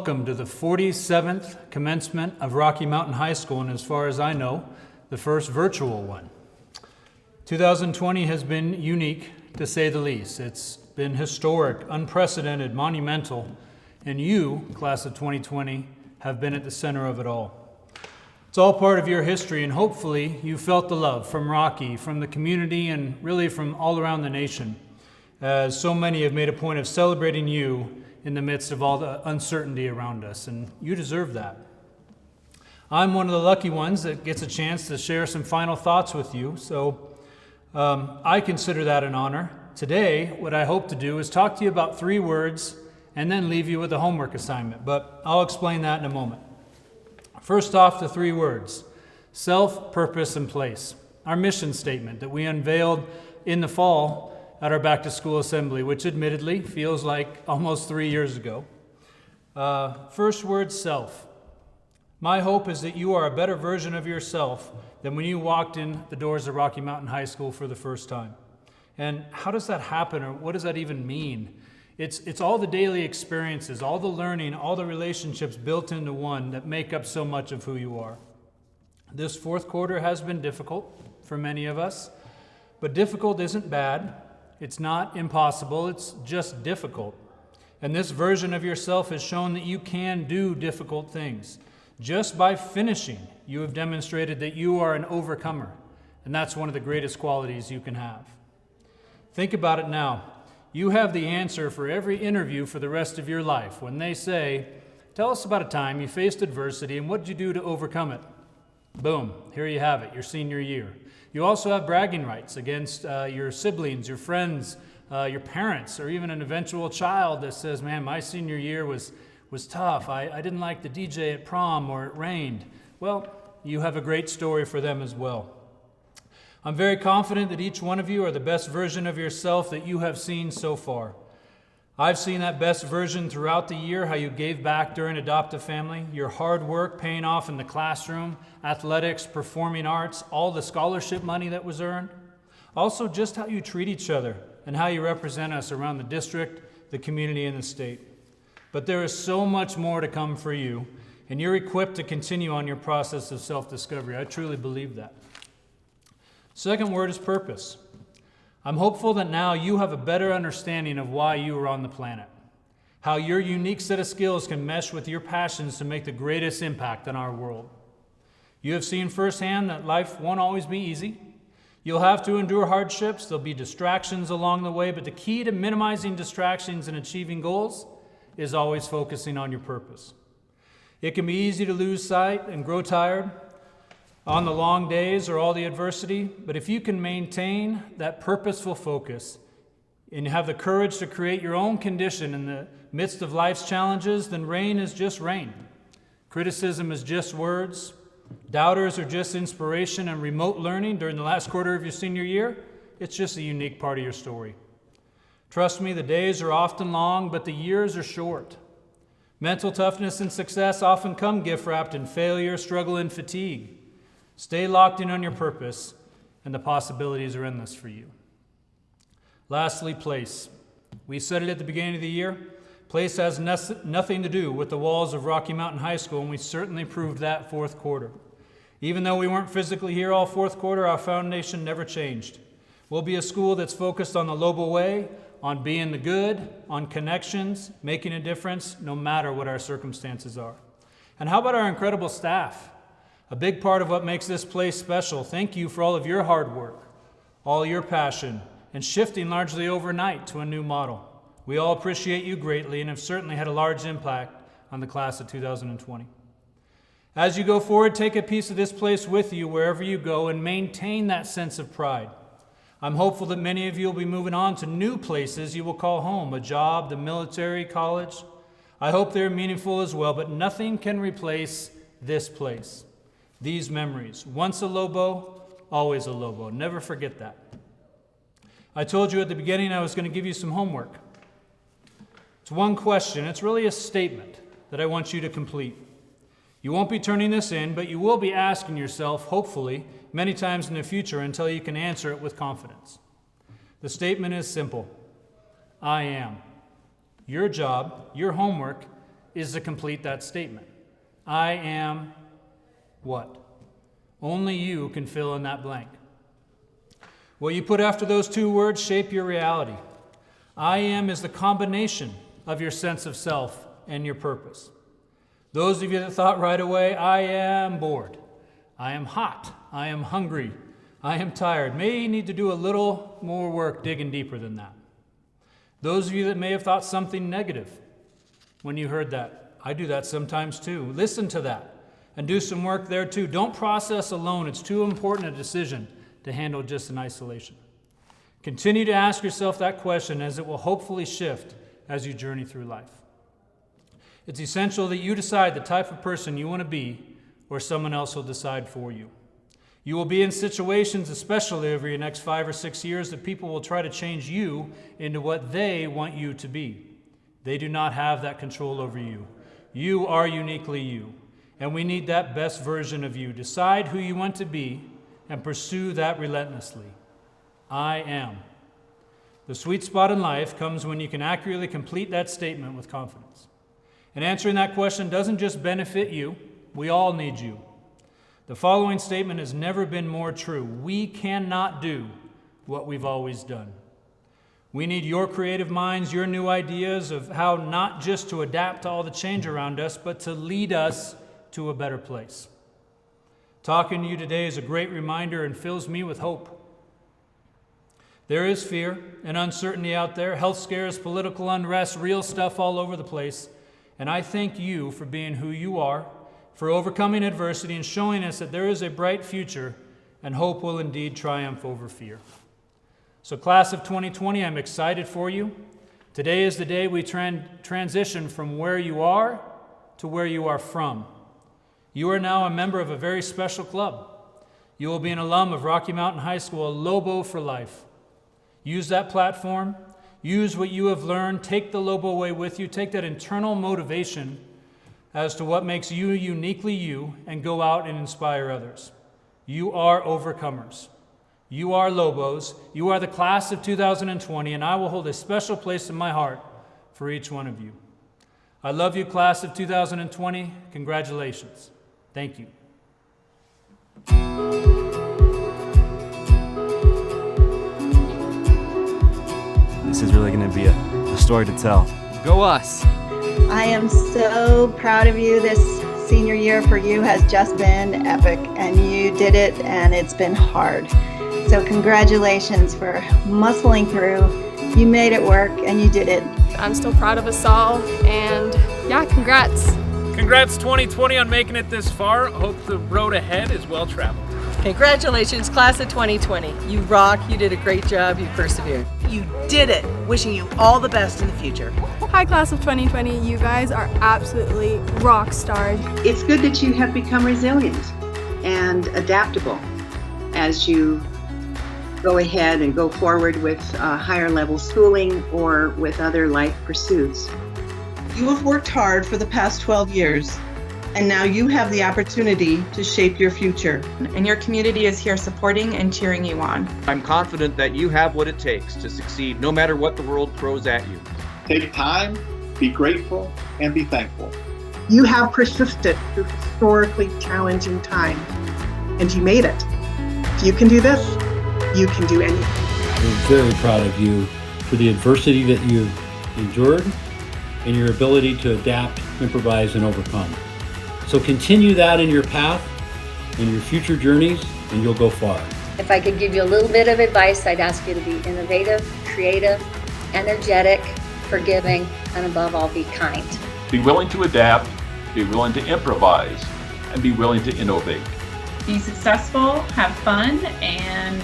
welcome to the 47th commencement of Rocky Mountain High School, and as far as I know, the first virtual one. 2020 has been unique, to say the least. It's been historic, unprecedented, monumental, and you, class of 2020, have been at the center of it all. It's all part of your history, and hopefully you felt the love from Rocky, from the community, and really from all around the nation, as so many have made a point of celebrating you in the midst of all the uncertainty around us, and you deserve that. I'm one of the lucky ones that gets a chance to share some final thoughts with you, so I consider that an honor. Today, what I hope to do is talk to you about 3 words and then leave you with a homework assignment, but I'll explain that in a moment. First off, the 3 words: self, purpose, and place. Our mission statement that we unveiled in the fall at our back-to-school assembly, which admittedly feels like almost 3 years ago. First word, self. My hope is that you are a better version of yourself than when you walked in the doors of Rocky Mountain High School for the first time. And how does that happen, or what does that even mean? It's all the daily experiences, all the learning, all the relationships built into one that make up so much of who you are. This fourth quarter has been difficult for many of us, but difficult isn't bad. It's not impossible, it's just difficult. And this version of yourself has shown that you can do difficult things. Just by finishing, you have demonstrated that you are an overcomer, and that's one of the greatest qualities you can have. Think about it now. You have the answer for every interview for the rest of your life. When they say, tell us about a time you faced adversity and what did you do to overcome it? Boom, here you have it, your senior year. You also have bragging rights against your siblings, your friends, your parents, or even an eventual child that says, man, my senior year was tough. I didn't like the DJ at prom, or it rained. Well, you have a great story for them as well. I'm very confident that each one of you are the best version of yourself that you have seen so far. I've seen that best version throughout the year, how you gave back during adoptive family, your hard work paying off in the classroom, athletics, performing arts, all the scholarship money that was earned. Also, just how you treat each other and how you represent us around the district, the community, and the state. But there is so much more to come for you, and you're equipped to continue on your process of self-discovery. I truly believe that. Second word is purpose. I'm hopeful that now you have a better understanding of why you are on the planet, how your unique set of skills can mesh with your passions to make the greatest impact on our world. You have seen firsthand that life won't always be easy. You'll have to endure hardships. There'll be distractions along the way, but the key to minimizing distractions and achieving goals is always focusing on your purpose. It can be easy to lose sight and grow tired on the long days or all the adversity, but if you can maintain that purposeful focus and have the courage to create your own condition in the midst of life's challenges, then rain is just rain. Criticism is just words. Doubters are just inspiration, and remote learning during the last quarter of your senior year, it's just a unique part of your story. Trust me, the days are often long, but the years are short. Mental toughness and success often come gift-wrapped in failure, struggle, and fatigue. Stay locked in on your purpose, and the possibilities are endless for you. Lastly, place. We said it at the beginning of the year. Place has nothing to do with the walls of Rocky Mountain High School, and we certainly proved that fourth quarter. Even though we weren't physically here all fourth quarter, our foundation never changed. We'll be a school that's focused on the Lobo way, on being the good, on connections, making a difference, no matter what our circumstances are. And how about our incredible staff? A big part of what makes this place special. Thank you for all of your hard work, all your passion, and shifting largely overnight to a new model. We all appreciate you greatly and have certainly had a large impact on the class of 2020. As you go forward, take a piece of this place with you wherever you go and maintain that sense of pride. I'm hopeful that many of you will be moving on to new places you will call home, a job, the military, college. I hope they're meaningful as well, but nothing can replace this place. These memories. Once a Lobo, always a Lobo. Never forget that. I told you at the beginning I was going to give you some homework. It's one question. It's really a statement that I want you to complete. You won't be turning this in, but you will be asking yourself, hopefully, many times in the future until you can answer it with confidence. The statement is simple. I am. Your job, your homework, is to complete that statement. I am what? Only you can fill in that blank. What you put after those two words shape your reality. I am is the combination of your sense of self and your purpose. Those of you that thought right away, I am bored, I am hot, I am hungry, I am tired, may need to do a little more work digging deeper than that. Those of you that may have thought something negative when you heard that, I do that sometimes too. Listen to that and do some work there too. Don't process alone. It's too important a decision to handle just in isolation. Continue to ask yourself that question, as it will hopefully shift as you journey through life. It's essential that you decide the type of person you want to be, or someone else will decide for you. You will be in situations, especially over your next 5 or 6 years, that people will try to change you into what they want you to be. They do not have that control over you. You are uniquely you, and we need that best version of you. Decide who you want to be and pursue that relentlessly. I am. The sweet spot in life comes when you can accurately complete that statement with confidence. And answering that question doesn't just benefit you, we all need you. The following statement has never been more true. We cannot do what we've always done. We need your creative minds, your new ideas of how not just to adapt to all the change around us, but to lead us to a better place. Talking to you today is a great reminder and fills me with hope. There is fear and uncertainty out there, health scares, political unrest, real stuff all over the place. And I thank you for being who you are, for overcoming adversity and showing us that there is a bright future and hope will indeed triumph over fear. So class of 2020, I'm excited for you. Today is the day we transition from where you are to where you are from. You are now a member of a very special club. You will be an alum of Rocky Mountain High School, a Lobo for life. Use that platform. Use what you have learned. Take the Lobo way with you. Take that internal motivation as to what makes you uniquely you and go out and inspire others. You are overcomers. You are Lobos. You are the class of 2020, and I will hold a special place in my heart for each one of you. I love you, class of 2020. Congratulations. Thank you. This is really going to be a story to tell. Go us! I am so proud of you. This senior year for you has just been epic, and you did it, and it's been hard. So congratulations for muscling through. You made it work, and you did it. I'm still proud of us all, and yeah, congrats. Congrats 2020 on making it this far. Hope the road ahead is well traveled. Congratulations, class of 2020. You rock, you did a great job, you persevered. You did it. Wishing you all the best in the future. Hi, class of 2020. You guys are absolutely rock stars. It's good that you have become resilient and adaptable as you go ahead and go forward with higher level schooling or with other life pursuits. You have worked hard for the past 12 years, and now you have the opportunity to shape your future. And your community is here supporting and cheering you on. I'm confident that you have what it takes to succeed no matter what the world throws at you. Take time, be grateful, and be thankful. You have persisted through historically challenging times, and you made it. If you can do this, you can do anything. I'm very proud of you for the adversity that you've endured and your ability to adapt, improvise, and overcome. So continue that in your path, in your future journeys, and you'll go far. If I could give you a little bit of advice, I'd ask you to be innovative, creative, energetic, forgiving, and above all, be kind. Be willing to adapt, be willing to improvise, and be willing to innovate. Be successful, have fun, and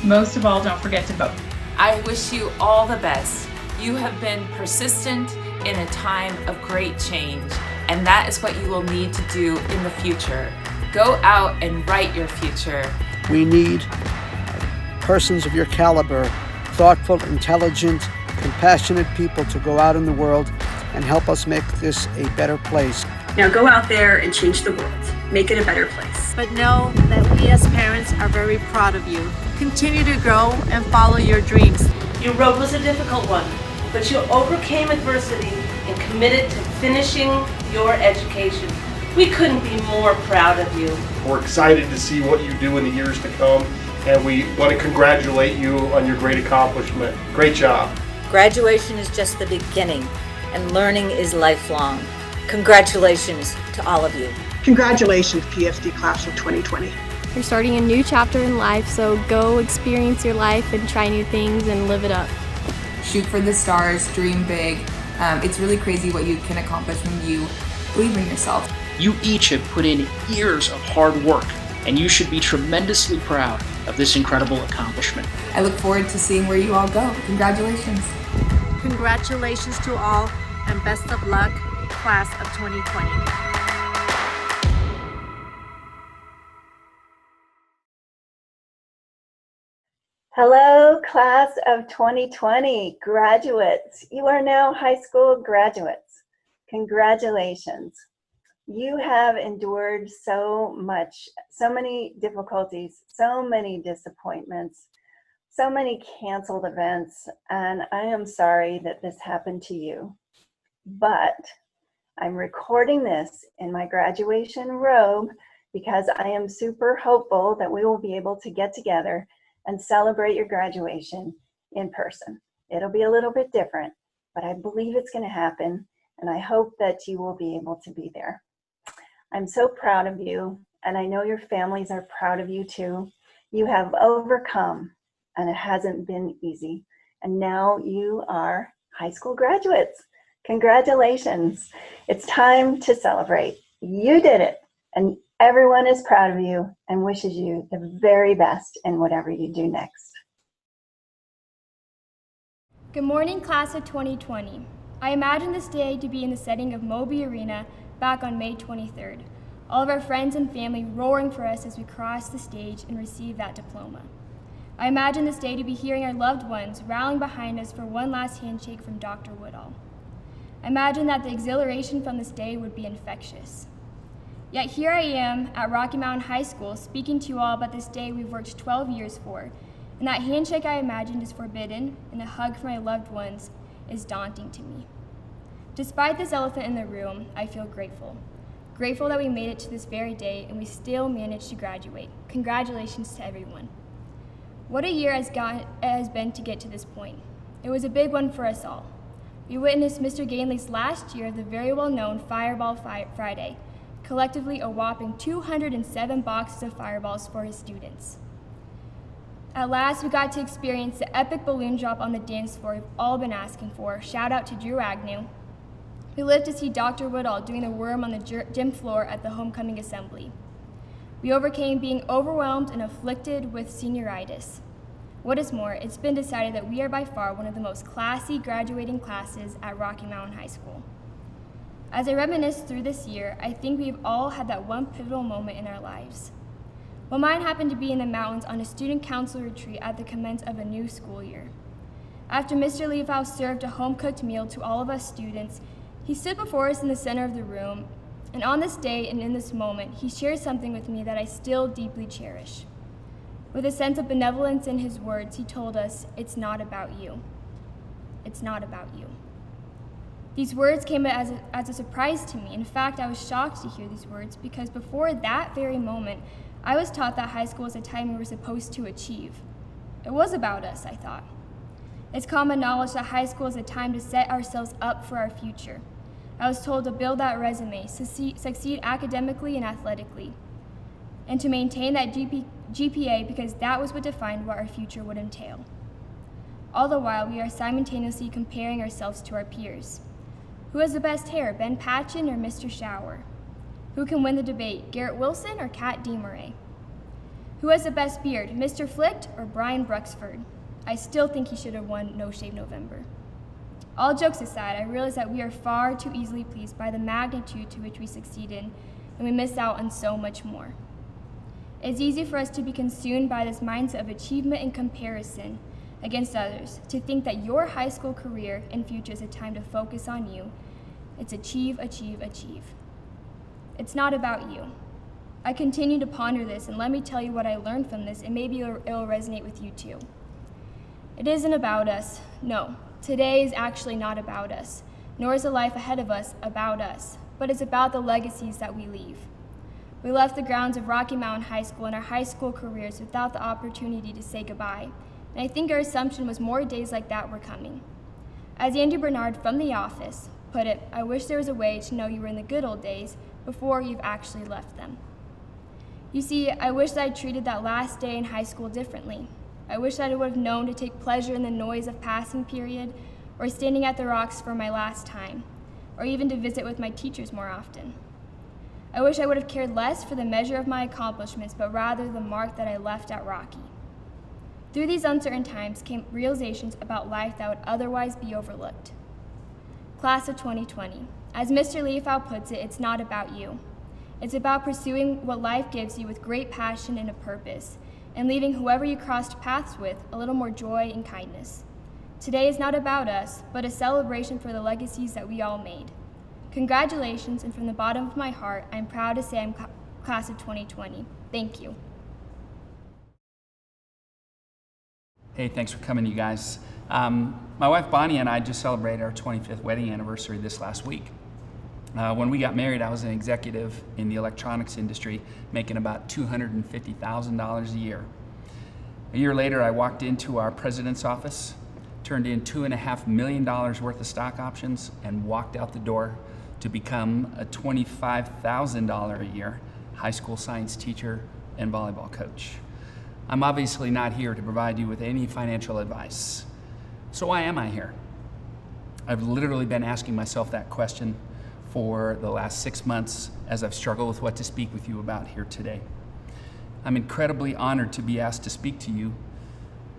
most of all, don't forget to vote. I wish you all the best. You have been persistent in a time of great change, and that is what you will need to do in the future. Go out and write your future. We need persons of your caliber, thoughtful, intelligent, compassionate people to go out in the world and help us make this a better place. Now go out there and change the world. Make it a better place. But know that we as parents are very proud of you. Continue to grow and follow your dreams. Your road was a difficult one, but you overcame adversity and and committed to finishing your education. We couldn't be more proud of you. We're excited to see what you do in the years to come, and we want to congratulate you on your great accomplishment. Great job. Graduation is just the beginning, and learning is lifelong. Congratulations to all of you. Congratulations, PSD Class of 2020. You're starting a new chapter in life, so go experience your life and try new things and live it up. Shoot for the stars, dream big. It's really crazy what you can accomplish when you believe in yourself. You each have put in years of hard work, and you should be tremendously proud of this incredible accomplishment. I look forward to seeing where you all go. Congratulations. Congratulations to all, and best of luck, Class of 2020. Hello, Class of 2020 graduates. You are now high school graduates. Congratulations. You have endured so much, so many difficulties, so many disappointments, so many canceled events, and I am sorry that this happened to you. But I'm recording this in my graduation robe because I am super hopeful that we will be able to get together and celebrate your graduation in person. It'll be a little bit different, but I believe it's going to happen, and I hope that you will be able to be there. I'm so proud of you, and I know your families are proud of you too. You have overcome, and it hasn't been easy, and now you are high school graduates. Congratulations. It's time to celebrate. You did it, and everyone is proud of you and wishes you the very best in whatever you do next. Good morning, Class of 2020. I imagine this day to be in the setting of Moby Arena back on May 23rd. All of our friends and family roaring for us as we cross the stage and receive that diploma. I imagine this day to be hearing our loved ones rallying behind us for one last handshake from Dr. Woodall. I imagine that the exhilaration from this day would be infectious. Yet here I am at Rocky Mountain High School speaking to you all about this day we've worked 12 years for, and that handshake I imagined is forbidden, and a hug for my loved ones is daunting to me. Despite this elephant in the room, I feel grateful. Grateful that we made it to this very day and we still managed to graduate. Congratulations to everyone. What a year it has been to get to this point. It was a big one for us all. We witnessed Mr. Gainley's last year of the very well-known Fireball Friday, collectively a whopping 207 boxes of fireballs for his students. At last, we got to experience the epic balloon drop on the dance floor we've all been asking for. Shout out to Drew Agnew. We lived to see Dr. Woodall doing the worm on the gym floor at the homecoming assembly. We overcame being overwhelmed and afflicted with senioritis. What is more, it's been decided that we are by far one of the most classy graduating classes at Rocky Mountain High School. As I reminisce through this year, I think we've all had that one pivotal moment in our lives. Well, mine happened to be in the mountains on a student council retreat at the commence of a new school year. After Mr. Leafouse served a home-cooked meal to all of us students, he stood before us in the center of the room, and on this day and in this moment, he shared something with me that I still deeply cherish. With a sense of benevolence in his words, he told us, "It's not about you. It's not about you." These words came as a surprise to me. In fact, I was shocked to hear these words because before that very moment, I was taught that high school is a time we were supposed to achieve. It was about us, I thought. It's common knowledge that high school is a time to set ourselves up for our future. I was told to build that resume, succeed academically and athletically, and to maintain that GPA because that was what defined what our future would entail. All the while, we are simultaneously comparing ourselves to our peers. Who has the best hair, Ben Patchen or Mr. Shower? Who can win the debate, Garrett Wilson or Kat DeMarais? Who has the best beard, Mr. Flicked or Brian Bruxford? I still think he should have won No Shave November. All jokes aside, I realize that we are far too easily pleased by the magnitude to which we succeeded, and we miss out on so much more. It's easy for us to be consumed by this mindset of achievement and comparison against others, to think that your high school career and future is a time to focus on you. It's achieve, achieve, achieve. It's not about you. I continue to ponder this, and let me tell you what I learned from this, and maybe it'll resonate with you too. It isn't about us. No, today is actually not about us. nor is the life ahead of us about us, but it's about the legacies that we leave. We left the grounds of Rocky Mountain High School and our high school careers without the opportunity to say goodbye, and I think our assumption was more days like that were coming. As Andy Bernard from The Office put it, I wish there was a way to know you were in the good old days before you've actually left them. You see, I wish that I treated that last day in high school differently. I wish that I would have known to take pleasure in the noise of passing period, or standing at the rocks for my last time, or even to visit with my teachers more often. I wish I would have cared less for the measure of my accomplishments, but rather the mark that I left at Rocky. Through these uncertain times came realizations about life that would otherwise be overlooked. Class of 2020. As Mr. Leafow puts it, it's not about you. It's about pursuing what life gives you with great passion and a purpose, and leaving whoever you crossed paths with a little more joy and kindness. Today is not about us, but a celebration for the legacies that we all made. Congratulations, and from the bottom of my heart, I'm proud to say I'm class of 2020. Thank you. Hey, thanks for coming, you guys. My wife Bonnie and I just celebrated our 25th wedding anniversary this last week. When we got married, I was an executive in the electronics industry, making about $250,000 a year. A year later, I walked into our president's office, turned in $2.5 million worth of stock options, and walked out the door to become a $25,000 a year high school science teacher and volleyball coach. I'm obviously not here to provide you with any financial advice. So why am I here? I've literally been asking myself that question for the last 6 months as I've struggled with what to speak with you about here today. I'm incredibly honored to be asked to speak to you,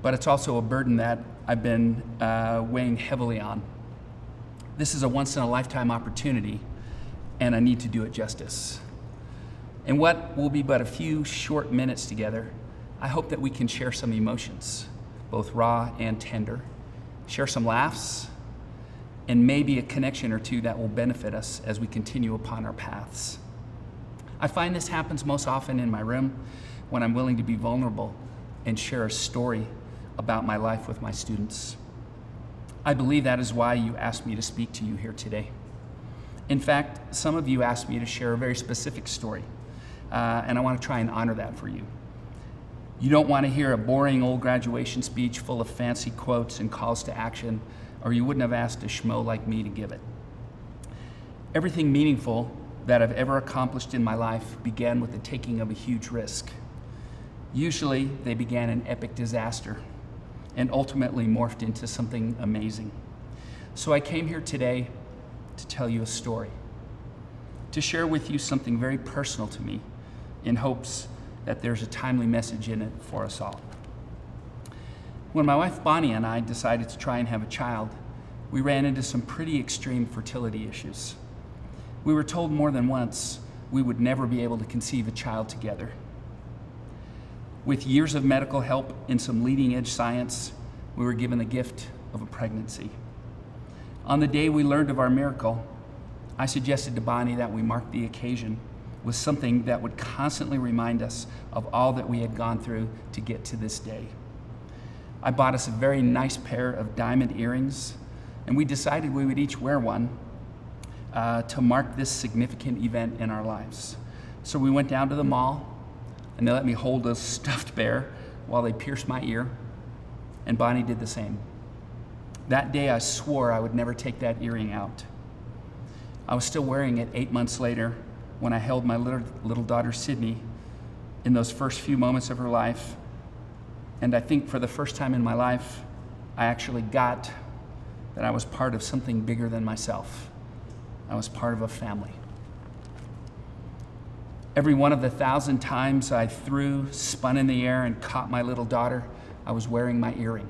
but it's also a burden that I've been weighing heavily on. This is a once-in-a-lifetime opportunity, and I need to do it justice. In what will be but a few short minutes together, I hope that we can share some emotions, both raw and tender, share some laughs, and maybe a connection or two that will benefit us as we continue upon our paths. I find this happens most often in my room when I'm willing to be vulnerable and share a story about my life with my students. I believe that is why you asked me to speak to you here today. In fact, some of you asked me to share a very specific story, and I want to try and honor that for you. You don't want to hear a boring old graduation speech full of fancy quotes and calls to action, or you wouldn't have asked a schmo like me to give it. Everything meaningful that I've ever accomplished in my life began with the taking of a huge risk. Usually, they began an epic disaster and ultimately morphed into something amazing. So I came here today to tell you a story, to share with you something very personal to me in hopes that there's a timely message in it for us all. When my wife Bonnie and I decided to try and have a child, we ran into some pretty extreme fertility issues. We were told more than once we would never be able to conceive a child together. With years of medical help and some leading edge science, we were given the gift of a pregnancy. On the day we learned of our miracle, I suggested to Bonnie that we mark the occasion with something that would constantly remind us of all that we had gone through to get to this day. I bought us a very nice pair of diamond earrings, and we decided we would each wear one to mark this significant event in our lives. So we went down to the mall, and they let me hold a stuffed bear while they pierced my ear, and Bonnie did the same. That day I swore I would never take that earring out. I was still wearing it 8 months later when I held my little daughter Sydney in those first few moments of her life. And I think for the first time in my life, I actually got that I was part of something bigger than myself. I was part of a family. Every one of the 1,000 times I threw, spun in the air, and caught my little daughter, I was wearing my earring.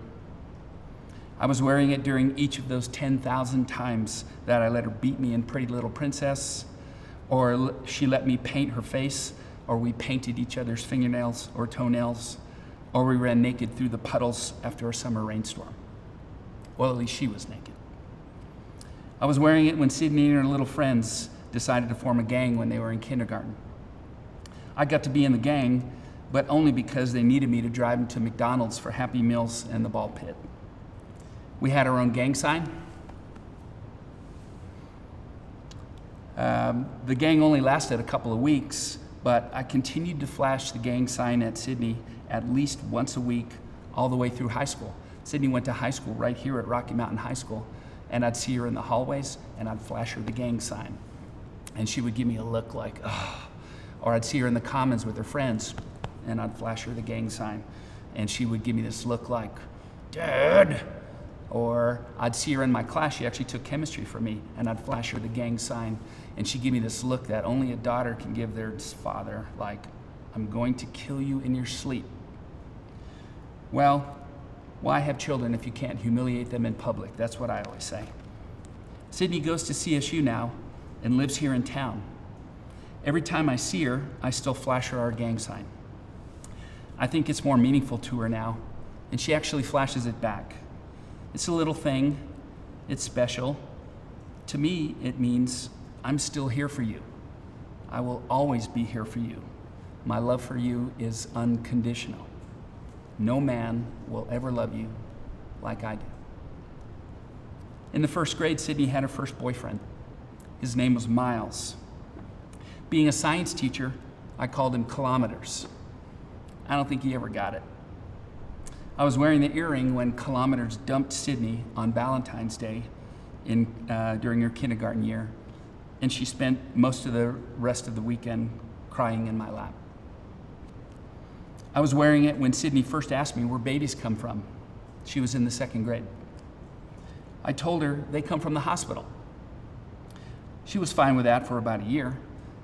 I was wearing it during each of those 10,000 times that I let her beat me in Pretty Little Princess, or she let me paint her face, or we painted each other's fingernails or toenails, or we ran naked through the puddles after a summer rainstorm. Well, at least she was naked. I was wearing it when Sydney and her little friends decided to form a gang when they were in kindergarten. I got to be in the gang, but only because they needed me to drive them to McDonald's for Happy Meals and the ball pit. We had our own gang sign. The gang only lasted a couple of weeks, but I continued to flash the gang sign at Sydney at least once a week all the way through high school. Sydney went to high school right here at Rocky Mountain High School, and I'd see her in the hallways and I'd flash her the gang sign. And she would give me a look like, oh. Or I'd see her in the commons with her friends and I'd flash her the gang sign. And she would give me this look like, Dad. Or I'd see her in my class, she actually took chemistry for me, and I'd flash her the gang sign, and she'd give me this look that only a daughter can give their father, like, I'm going to kill you in your sleep. Well, why have children if you can't humiliate them in public? That's what I always say. Sydney goes to CSU now and lives here in town. Every time I see her, I still flash her our gang sign. I think it's more meaningful to her now, and she actually flashes it back. It's a little thing, it's special. To me, it means I'm still here for you. I will always be here for you. My love for you is unconditional. No man will ever love you like I do. In the first grade, Sydney had her first boyfriend. His name was Miles. Being a science teacher, I called him Kilometers. I don't think he ever got it. I was wearing the earring when Kilometers dumped Sydney on Valentine's Day during her kindergarten year, and she spent most of the rest of the weekend crying in my lap. I was wearing it when Sydney first asked me where babies come from. She was in the second grade. I told her they come from the hospital. She was fine with that for about a year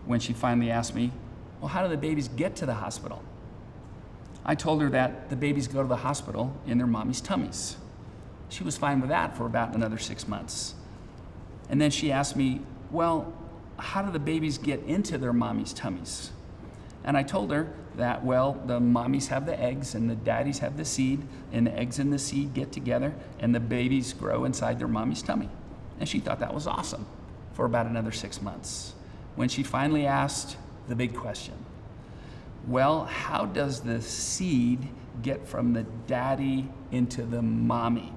when she finally asked me, well, how do the babies get to the hospital? I told her that the babies go to the hospital in their mommy's tummies. She was fine with that for about another 6 months. And then she asked me, well, how do the babies get into their mommy's tummies? And I told her that, well, the mommies have the eggs and the daddies have the seed, and the eggs and the seed get together and the babies grow inside their mommy's tummy. And she thought that was awesome for about another 6 months, when she finally asked the big question. Well, how does the seed get from the daddy into the mommy?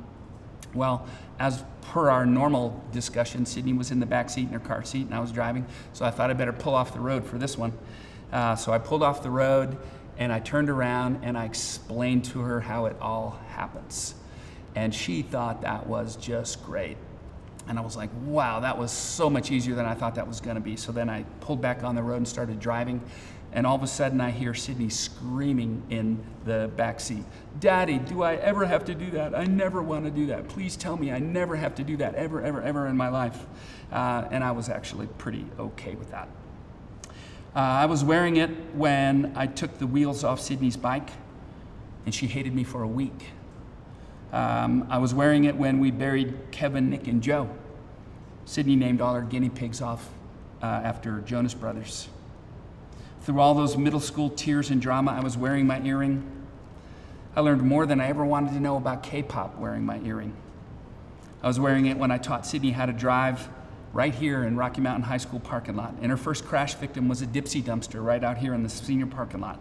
Well, as per our normal discussion, Sydney was in the back seat in her car seat and I was driving, so I thought I'd better pull off the road for this one. So I pulled off the road and I turned around and I explained to her how it all happens. And she thought that was just great. And I was like, wow, that was so much easier than I thought that was gonna be. So then I pulled back on the road and started driving. And all of a sudden I hear Sydney screaming in the back seat, Daddy, do I ever have to do that? I never want to do that. Please tell me I never have to do that ever, ever, ever in my life. And I was actually pretty okay with that. I was wearing it when I took the wheels off Sydney's bike and she hated me for a week. I was wearing it when we buried Kevin, Nick, and Joe. Sydney named all her guinea pigs off after Jonas Brothers. Through all those middle school tears and drama, I was wearing my earring. I learned more than I ever wanted to know about K-pop wearing my earring. I was wearing it when I taught Sydney how to drive right here in Rocky Mountain High School parking lot. And her first crash victim was a Dipsy dumpster right out here in the senior parking lot.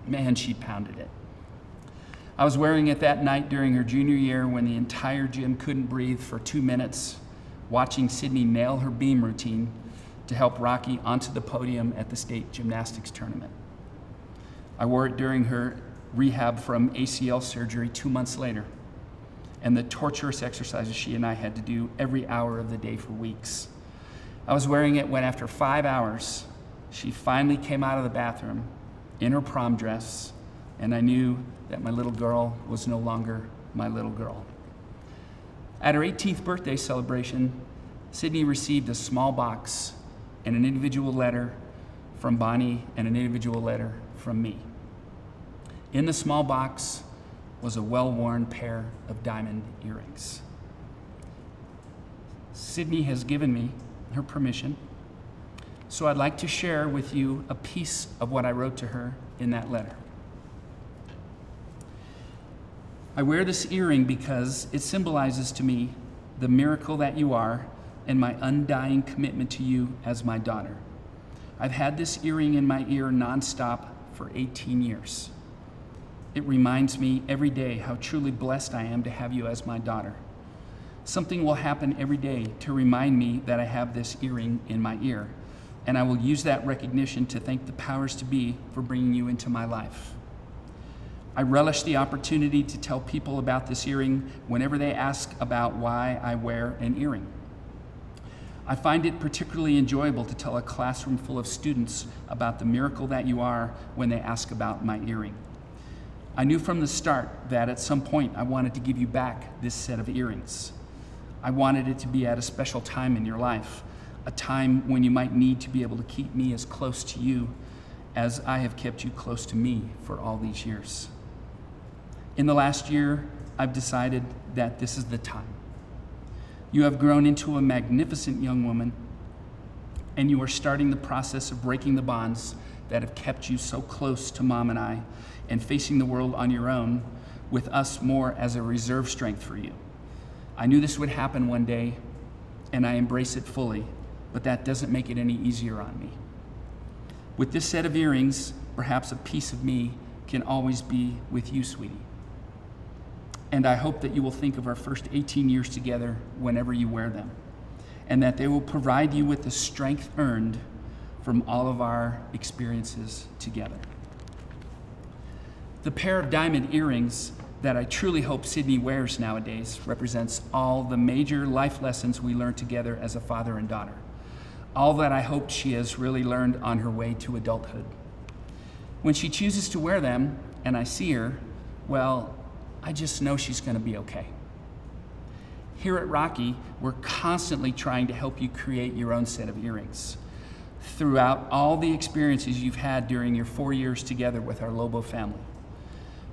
Man, she pounded it. I was wearing it that night during her junior year when the entire gym couldn't breathe for 2 minutes, watching Sydney nail her beam routine to help Rocky onto the podium at the state gymnastics tournament. I wore it during her rehab from ACL surgery 2 months later, and the torturous exercises she and I had to do every hour of the day for weeks. I was wearing it when after 5 hours, she finally came out of the bathroom in her prom dress, and I knew that my little girl was no longer my little girl. At her 18th birthday celebration, Sydney received a small box and an individual letter from Bonnie and an individual letter from me. In the small box was a well-worn pair of diamond earrings. Sydney has given me her permission, so I'd like to share with you a piece of what I wrote to her in that letter. I wear this earring because it symbolizes to me the miracle that you are and my undying commitment to you as my daughter. I've had this earring in my ear nonstop for 18 years. It reminds me every day how truly blessed I am to have you as my daughter. Something will happen every day to remind me that I have this earring in my ear, and I will use that recognition to thank the powers to be for bringing you into my life. I relish the opportunity to tell people about this earring whenever they ask about why I wear an earring. I find it particularly enjoyable to tell a classroom full of students about the miracle that you are when they ask about my earring. I knew from the start that at some point I wanted to give you back this set of earrings. I wanted it to be at a special time in your life, a time when you might need to be able to keep me as close to you as I have kept you close to me for all these years. In the last year, I've decided that this is the time. You have grown into a magnificent young woman, and you are starting the process of breaking the bonds that have kept you so close to Mom and I, and facing the world on your own with us more as a reserve strength for you. I knew this would happen one day, and I embrace it fully, but that doesn't make it any easier on me. With this set of earrings, perhaps a piece of me can always be with you, sweetie. And I hope that you will think of our first 18 years together whenever you wear them, and that they will provide you with the strength earned from all of our experiences together. The pair of diamond earrings that I truly hope Sydney wears nowadays represents all the major life lessons we learned together as a father and daughter, all that I hope she has really learned on her way to adulthood. When she chooses to wear them and I see her, well, I just know she's going to be okay. Here at Rocky, we're constantly trying to help you create your own set of earrings. Throughout all the experiences you've had during your 4 years together with our Lobo family.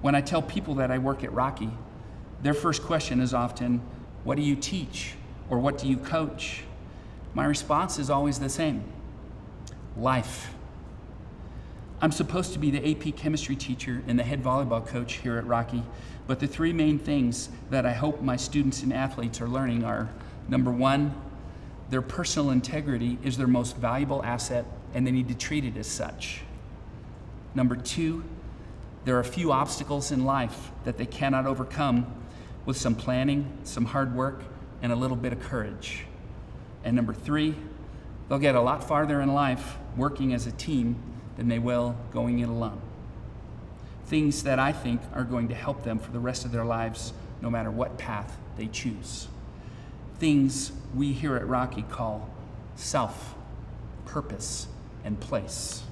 When I tell people that I work at Rocky, their first question is often, what do you teach? Or what do you coach? My response is always the same: life. I'm supposed to be the AP chemistry teacher and the head volleyball coach here at Rocky, but the three main things that I hope my students and athletes are learning are, number one, their personal integrity is their most valuable asset and they need to treat it as such. Number two, there are a few obstacles in life that they cannot overcome with some planning, some hard work, and a little bit of courage. And number three, they'll get a lot farther in life working as a team than they will going it alone. Things that I think are going to help them for the rest of their lives, no matter what path they choose. Things we here at Rocky call self, purpose, and place.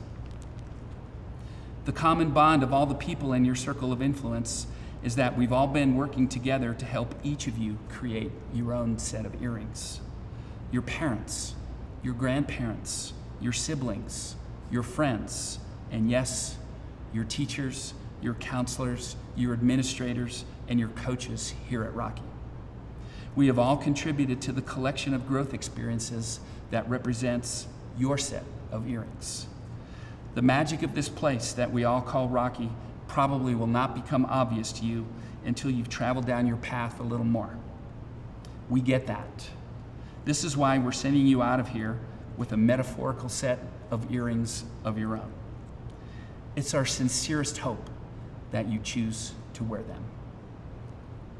The common bond of all the people in your circle of influence is that we've all been working together to help each of you create your own set of earrings. Your parents, your grandparents, your siblings, your friends, and yes, your teachers, your counselors, your administrators, and your coaches here at Rocky. We have all contributed to the collection of growth experiences that represents your set of earrings. The magic of this place that we all call Rocky probably will not become obvious to you until you've traveled down your path a little more. We get that. This is why we're sending you out of here with a metaphorical set of earrings of your own. It's our sincerest hope that you choose to wear them.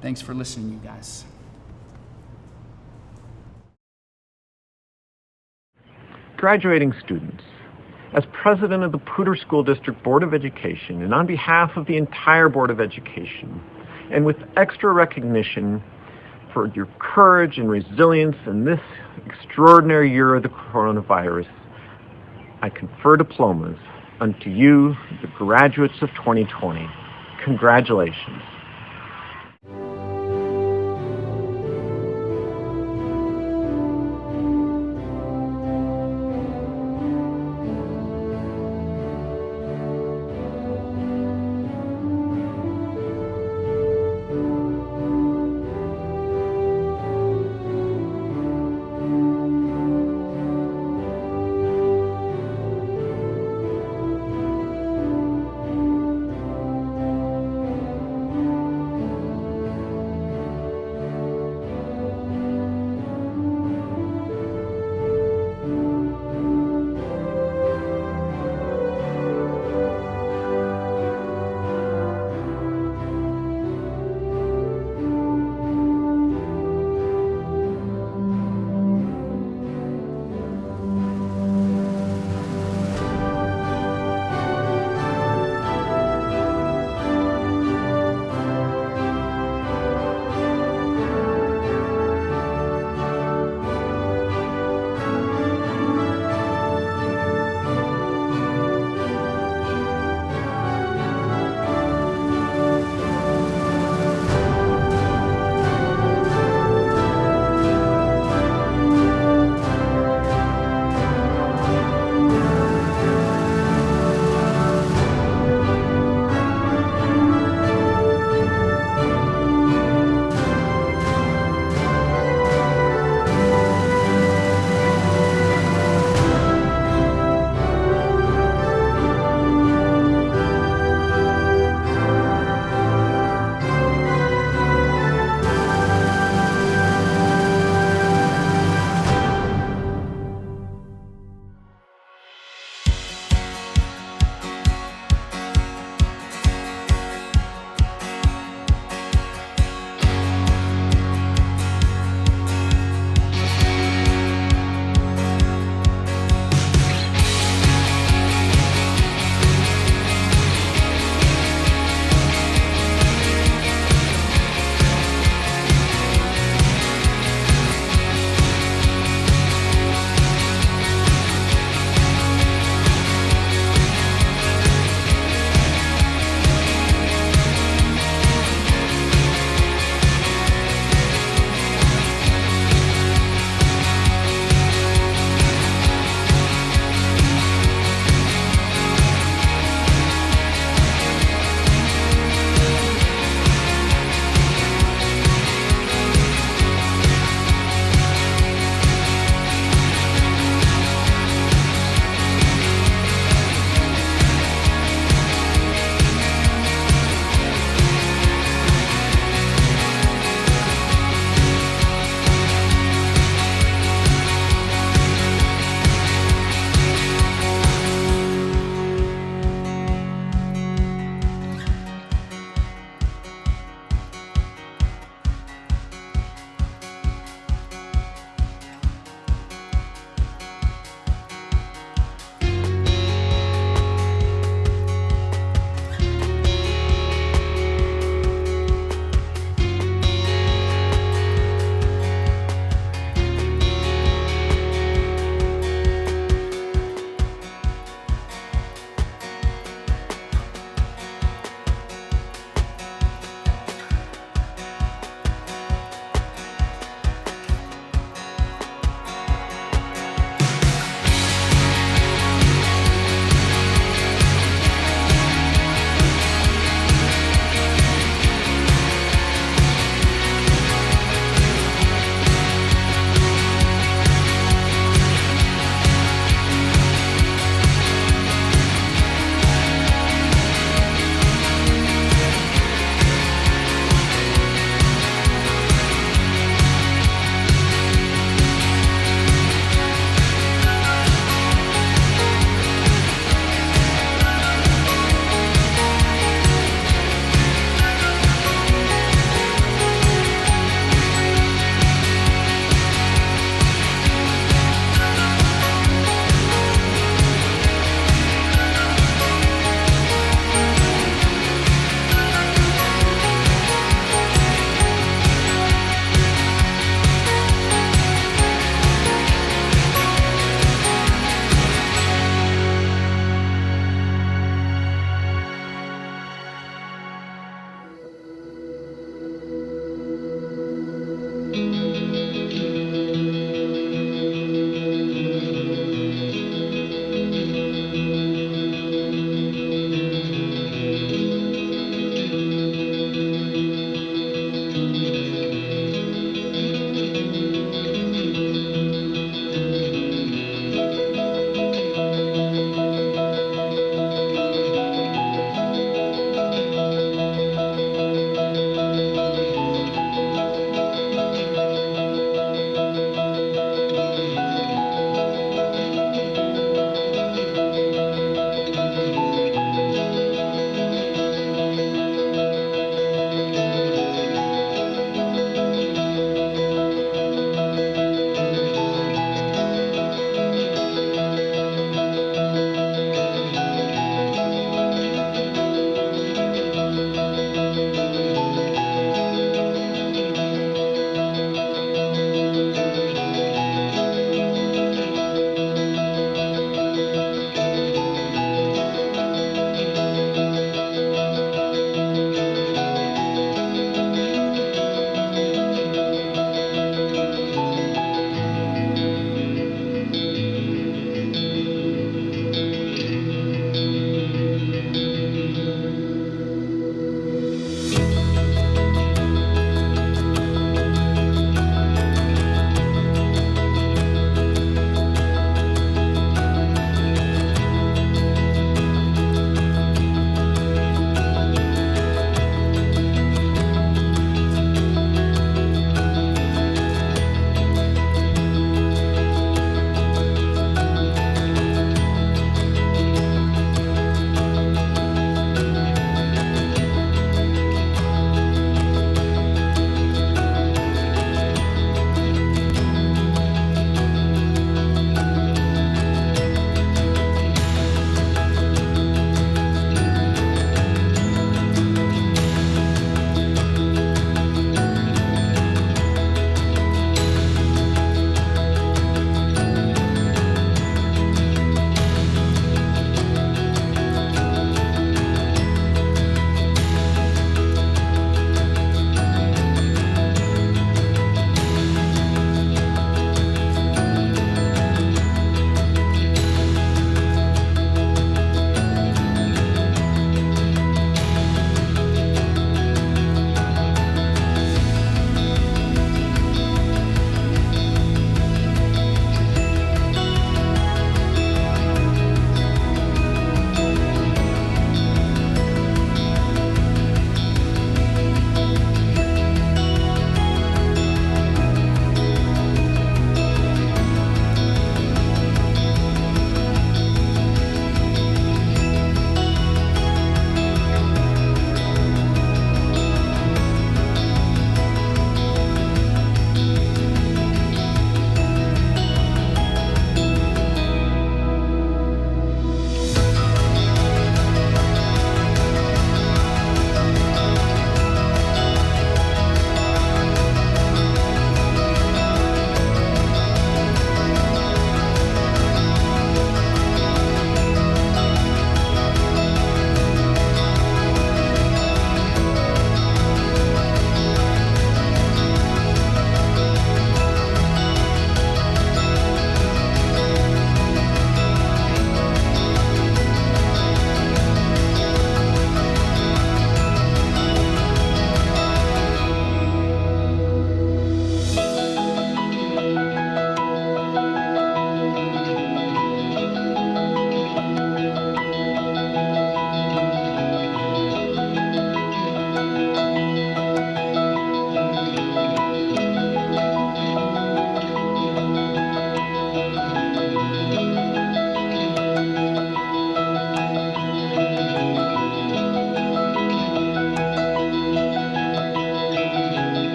Thanks for listening, you guys. Graduating students, as president of the Poudre School District Board of Education, and on behalf of the entire Board of Education, and with extra recognition for your courage and resilience in this extraordinary year of the coronavirus, I confer diplomas unto you, the graduates of 2020. Congratulations.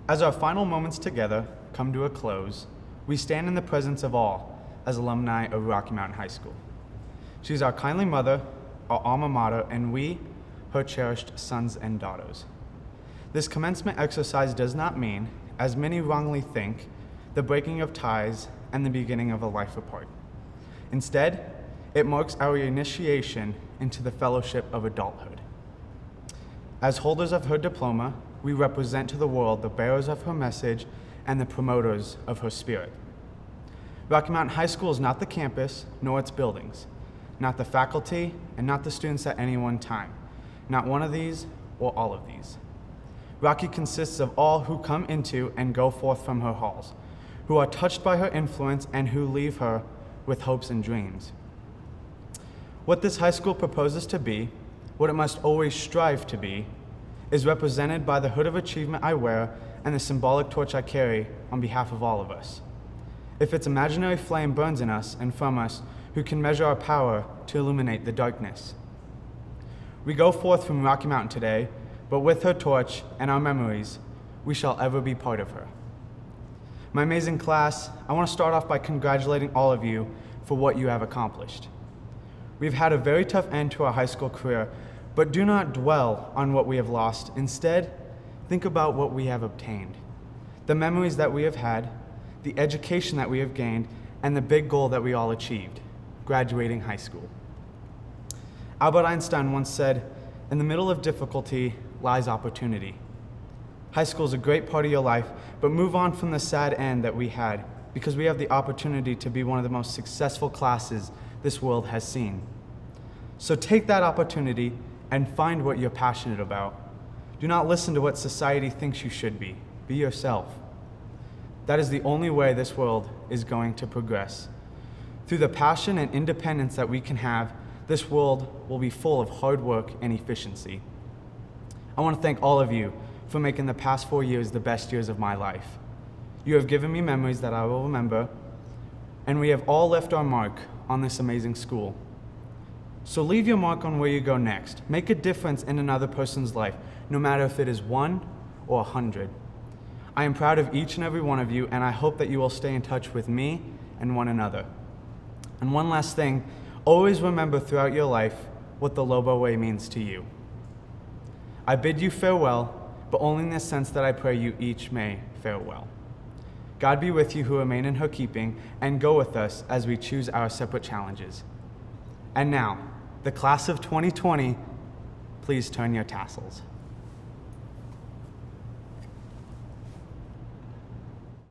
As our final moments together come to a close, we stand in the presence of all as alumni of Rocky Mountain High School. She's our kindly mother, our alma mater, and we, her cherished sons and daughters. This commencement exercise does not mean, as many wrongly think, the breaking of ties and the beginning of a life apart. Instead, it marks our initiation into the fellowship of adulthood. As holders of her diploma, we represent to the world the bearers of her message and the promoters of her spirit. Rocky Mountain High School is not the campus, nor its buildings, not the faculty, and not the students at any one time, not one of these or all of these. Rocky consists of all who come into and go forth from her halls, who are touched by her influence and who leave her with hopes and dreams. What this high school proposes to be, what it must always strive to be, is represented by the hood of achievement I wear and the symbolic torch I carry on behalf of all of us. If its imaginary flame burns in us and from us, who can measure our power to illuminate the darkness? We go forth from Rocky Mountain today, but with her torch and our memories, we shall ever be part of her. My amazing class, I want to start off by congratulating all of you for what you have accomplished. We've had a very tough end to our high school career, but do not dwell on what we have lost. Instead, think about what we have obtained, the memories that we have had, the education that we have gained, and the big goal that we all achieved, graduating high school. Albert Einstein once said, "In the middle of difficulty lies opportunity." High school is a great part of your life, but move on from the sad end that we had, because we have the opportunity to be one of the most successful classes this world has seen. So take that opportunity and find what you're passionate about. Do not listen to what society thinks you should be. Be yourself. That is the only way this world is going to progress. Through the passion and independence that we can have, this world will be full of hard work and efficiency. I want to thank all of you for making the past 4 years the best years of my life. You have given me memories that I will remember, and we have all left our mark on this amazing school. So leave your mark on where you go next. Make a difference in another person's life, no matter if it is 1 or 100. I am proud of each and every one of you, and I hope that you will stay in touch with me and one another. And one last thing, always remember throughout your life what the Lobo Way means to you. I bid you farewell, but only in the sense that I pray you each may fare well. God be with you who remain in her keeping, and go with us as we choose our separate challenges. And now, the class of 2020, please turn your tassels.